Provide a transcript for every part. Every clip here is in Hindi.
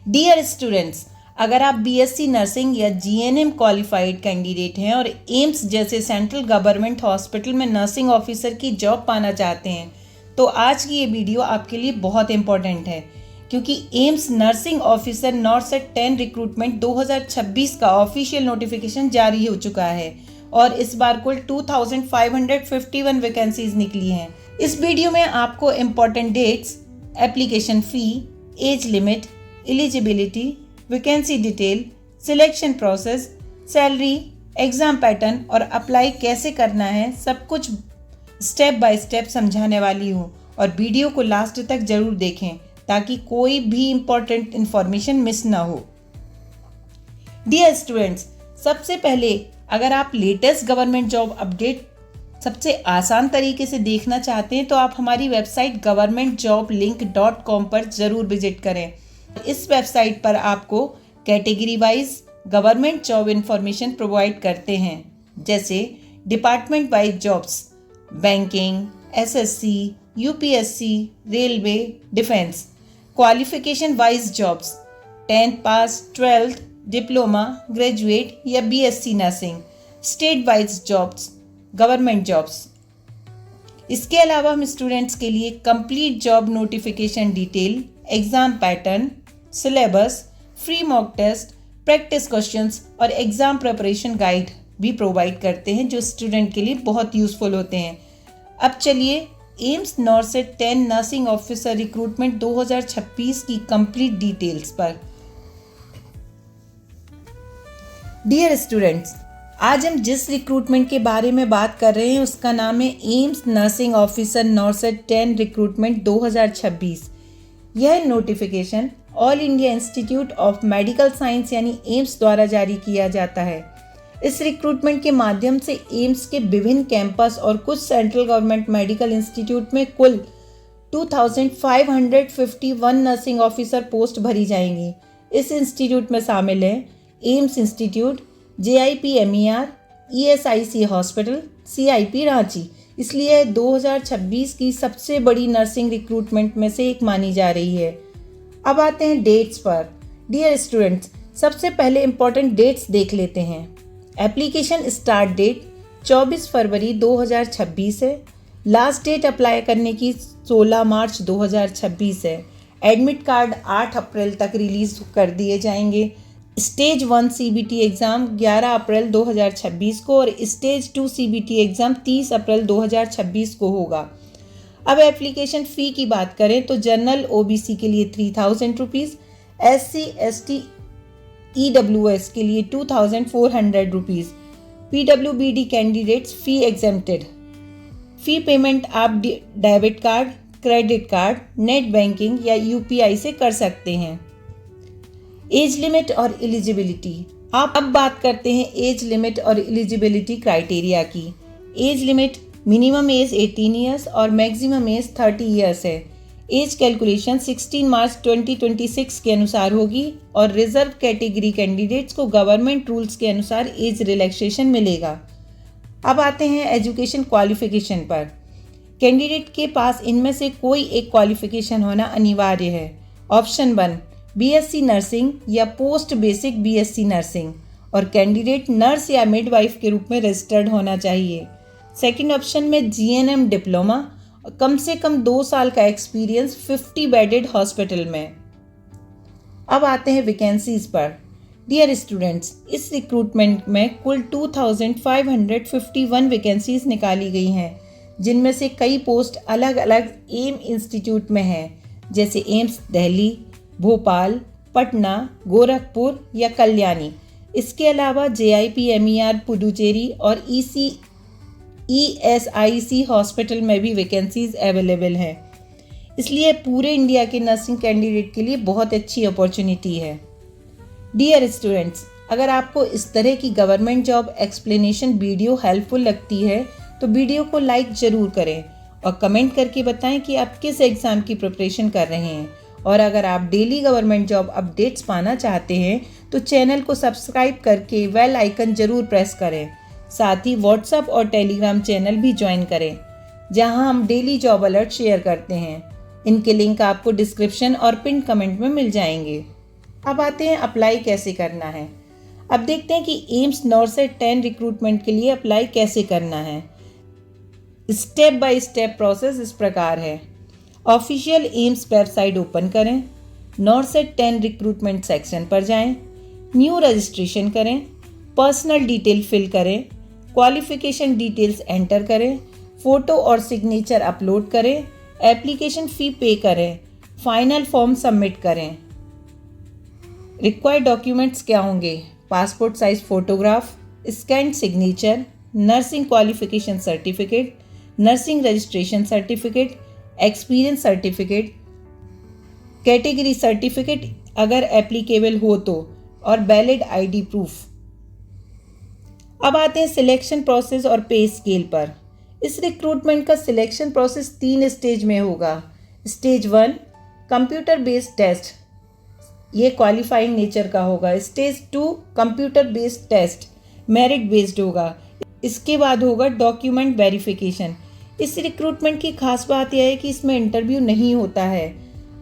डियर स्टूडेंट्स, अगर आप बीएससी नर्सिंग या जीएनएम क्वालिफाइड कैंडिडेट हैं और एम्स जैसे सेंट्रल गवर्नमेंट हॉस्पिटल में नर्सिंग ऑफिसर की जॉब पाना चाहते हैं तो आज की ये वीडियो आपके लिए बहुत इंपॉर्टेंट है, क्योंकि एम्स नर्सिंग ऑफिसर नॉर्सेट 10 रिक्रूटमेंट 2026 का ऑफिशियल नोटिफिकेशन जारी हो चुका है और इस बार कुल 2551 वैकेंसीज निकली हैं। इस वीडियो में आपको important dates, application fee, age limit, eligibility, vacancy detail, selection process, salary, exam pattern और अप्लाई कैसे करना है सब कुछ स्टेप बाय स्टेप समझाने वाली हूँ और वीडियो को लास्ट तक ज़रूर देखें ताकि कोई भी इम्पॉर्टेंट इन्फॉर्मेशन मिस ना हो। डियर स्टूडेंट्स, सबसे पहले अगर आप लेटेस्ट गवर्नमेंट जॉब अपडेट सबसे आसान तरीके से देखना चाहते हैं तो आप हमारी वेबसाइट governmentjoblink.com पर ज़रूर विजिट करें। इस वेबसाइट पर आपको category wise government job information provide करते हैं, जैसे department wise jobs, banking, SSC, UPSC, railway, defence, qualification wise jobs, 10th pass, 12th, diploma, graduate या BSc nursing, state wise jobs, government jobs. इसके अलावा हम स्टूडेंट्स के लिए complete job notification detail, exam pattern, syllabus, free mock test, practice questions और एग्ज़ाम प्रिपरेशन गाइड भी प्रोवाइड करते हैं जो स्टूडेंट के लिए बहुत यूज़फुल होते हैं। अब चलिए AIIMS NORCET 10 nursing officer recruitment 2026 की कंप्लीट डिटेल्स पर। डियर स्टूडेंट्स, आज हम जिस रिक्रूटमेंट के बारे में बात कर रहे हैं उसका नाम है एम्स नर्सिंग ऑफिसर नॉर्सेट 10 रिक्रूटमेंट 2026। यह notification all India institute of medical science यानी एम्स द्वारा जारी किया जाता है। इस रिक्रूटमेंट के माध्यम से एम्स के विभिन्न कैंपस और कुछ सेंट्रल गवर्नमेंट मेडिकल इंस्टीट्यूट में कुल 2551 नर्सिंग ऑफिसर पोस्ट भरी जाएंगी। इस इंस्टीट्यूट में शामिल हैं AIIMS institute, JIPMER, ESIC hospital, CIP Ranchi. इसलिए 2026 की सबसे बड़ी नर्सिंग रिक्रूटमेंट में से एक मानी जा रही है। अब आते हैं डेट्स पर। डियर स्टूडेंट्स, सबसे पहले इम्पॉर्टेंट डेट्स देख लेते हैं। एप्लीकेशन स्टार्ट डेट 24 फरवरी 2026 है। लास्ट डेट अप्लाई करने की 16 मार्च 2026 है। एडमिट कार्ड 8 अप्रैल तक रिलीज कर दिए जाएंगे। स्टेज 1 CBT एग्ज़ाम 11 अप्रैल 2026 को और स्टेज 2 CBT एग्ज़ाम 30 अप्रैल 2026 को होगा। अब एप्लीकेशन फ़ी की बात करें तो जनरल OBC के लिए 3000 रुपीज़, SC ST EWS के लिए 2400 रुपीज़, PWBD कैंडिडेट्स फ़ी एग्जेम्प्टेड। फ़ी पेमेंट आप debit card, credit card, net banking या UPI से कर सकते हैं। एज लिमिट और एलिजिबिलिटी। आप अब बात करते हैं एज लिमिट और एलिजिबिलिटी क्राइटेरिया की। Age limit minimum age 18 years और मैक्सिमम एज 30 ईयर्स है। एज कैलकुलेशन 16 मार्च 2026 के अनुसार होगी और रिजर्व कैटेगरी कैंडिडेट्स को गवर्नमेंट रूल्स के अनुसार एज रिलैक्सेशन मिलेगा। अब आते हैं एजुकेशन क्वालिफिकेशन पर। कैंडिडेट के पास इनमें से कोई एक क्वालिफिकेशन होना अनिवार्य है। ऑप्शन 1 BSc नर्सिंग या पोस्ट बेसिक BSc नर्सिंग और कैंडिडेट नर्स या मिडवाइफ के रूप में रजिस्टर्ड होना चाहिए। सेकंड ऑप्शन में GNM डिप्लोमा, कम से कम 2 साल का एक्सपीरियंस 50 बेडेड हॉस्पिटल में। अब आते हैं वैकेंसीज पर। डियर स्टूडेंट्स, इस रिक्रूटमेंट में कुल 2551 वैकेंसीज निकाली गई हैं, जिनमें से कई पोस्ट अलग अलग एम इंस्टीट्यूट में हैं, जैसे एम्स दिल्ली, भोपाल, पटना, गोरखपुर या कल्याणी। इसके अलावा JIPMER पुडुचेरी और ESIC हॉस्पिटल में भी वैकेंसीज अवेलेबल हैं। इसलिए पूरे इंडिया के नर्सिंग कैंडिडेट के लिए बहुत अच्छी अपॉर्चुनिटी है। डियर स्टूडेंट्स, अगर आपको इस तरह की government job explanation video helpful लगती है तो वीडियो को लाइक ज़रूर करें और कमेंट करके बताएं कि आप किस एग्ज़ाम की प्रिपरेशन कर रहे हैं। और अगर आप डेली गवर्नमेंट जॉब अपडेट्स पाना चाहते हैं तो चैनल को सब्सक्राइब करके बेल आइकन ज़रूर प्रेस करें। साथ ही व्हाट्सएप और टेलीग्राम चैनल भी ज्वाइन करें, जहां हम डेली जॉब अलर्ट शेयर करते हैं। इनके लिंक आपको डिस्क्रिप्शन और पिन कमेंट में मिल जाएंगे। अब आते हैं अप्लाई कैसे करना है। अब देखते हैं कि एम्स नॉर्सेट 10 रिक्रूटमेंट के लिए अप्लाई कैसे करना है। स्टेप बाय स्टेप प्रोसेस इस प्रकार है। ऑफिशियल एम्स वेबसाइट ओपन करें, नॉर्सेट 10 रिक्रूटमेंट सेक्शन पर जाएं, न्यू रजिस्ट्रेशन करें, पर्सनल डिटेल फिल करें, क्वालिफिकेशन डिटेल्स एंटर करें, फ़ोटो और सिग्नेचर अपलोड करें, एप्लीकेशन फ़ी पे करें, फाइनल फॉर्म सबमिट करें। रिक्वायर्ड डॉक्यूमेंट्स क्या होंगे? Passport size photograph, scan signature, nursing qualification certificate, nursing registration certificate, experience certificate, category certificate अगर एप्लीकेबल हो तो, और वैलिड आईडी प्रूफ। अब आते हैं सिलेक्शन प्रोसेस और पे स्केल पर। इस रिक्रूटमेंट का सिलेक्शन प्रोसेस 3 स्टेज में होगा। स्टेज 1 कंप्यूटर बेस्ड टेस्ट, ये क्वालिफाइंग नेचर का होगा। Stage 2 computer based test, merit based होगा। इसके बाद होगा डॉक्यूमेंट वेरिफिकेशन। इस रिक्रूटमेंट की खास बात यह है कि इसमें इंटरव्यू नहीं होता है।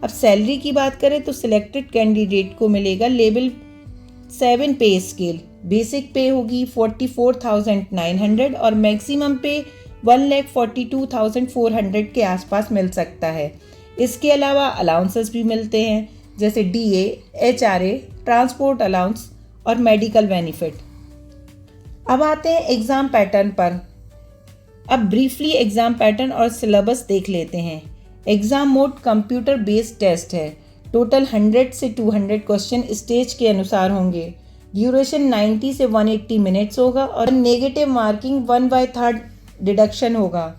अब सैलरी की बात करें तो सिलेक्टेड कैंडिडेट को मिलेगा लेवल 7 पे स्केल। बेसिक पे होगी 44,900 और मैक्सिमम पे 1,42,400 के आसपास मिल सकता है। इसके अलावा अलाउंसेस भी मिलते हैं जैसे DA, HRA, ट्रांसपोर्ट अलाउंस और मेडिकल बेनिफिट। अब आते हैं एग्ज़ाम पैटर्न पर। अब ब्रीफली एग्ज़ाम पैटर्न और सिलेबस देख लेते हैं। Exam mode computer based test है। टोटल 100 से 200 क्वेश्चन स्टेज के अनुसार होंगे। ड्यूरेशन 90 से 180 मिनट्स होगा और नेगेटिव मार्किंग 1/3 डिडक्शन होगा।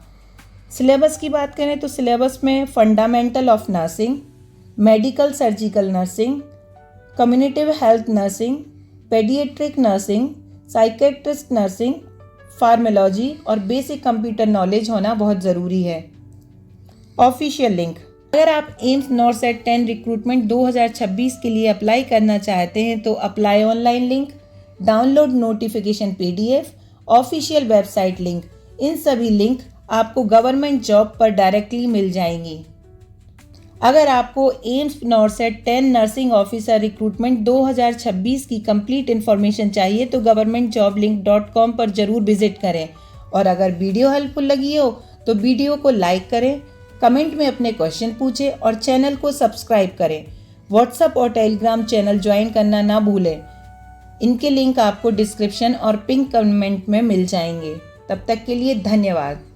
सिलेबस की बात करें तो सिलेबस में fundamental of nursing, medical surgical nursing, community health nursing, paediatric nursing, psychiatrist nursing, pharmacology और बेसिक कंप्यूटर नॉलेज होना बहुत ज़रूरी है। ऑफिशियल लिंक, अगर आप एम्स नॉर्सेट 10 रिक्रूटमेंट 2026 के लिए अप्लाई करना चाहते हैं तो apply online link, download notification PDF, official website link, इन सभी लिंक आपको गवर्नमेंट जॉब पर डायरेक्टली मिल जाएंगी। अगर आपको AIIMS NORCET 10 nursing officer recruitment 2026 की कंप्लीट इन्फॉर्मेशन चाहिए तो governmentjoblink.com पर ज़रूर विजिट करें। और अगर वीडियो हेल्पफुल लगी हो तो वीडियो को लाइक करें, कमेंट में अपने क्वेश्चन पूछें और चैनल को सब्सक्राइब करें। व्हाट्सएप और टेलीग्राम चैनल ज्वाइन करना ना भूलें। इनके लिंक आपको डिस्क्रिप्शन और पिन कमेंट में मिल जाएंगे। तब तक के लिए धन्यवाद।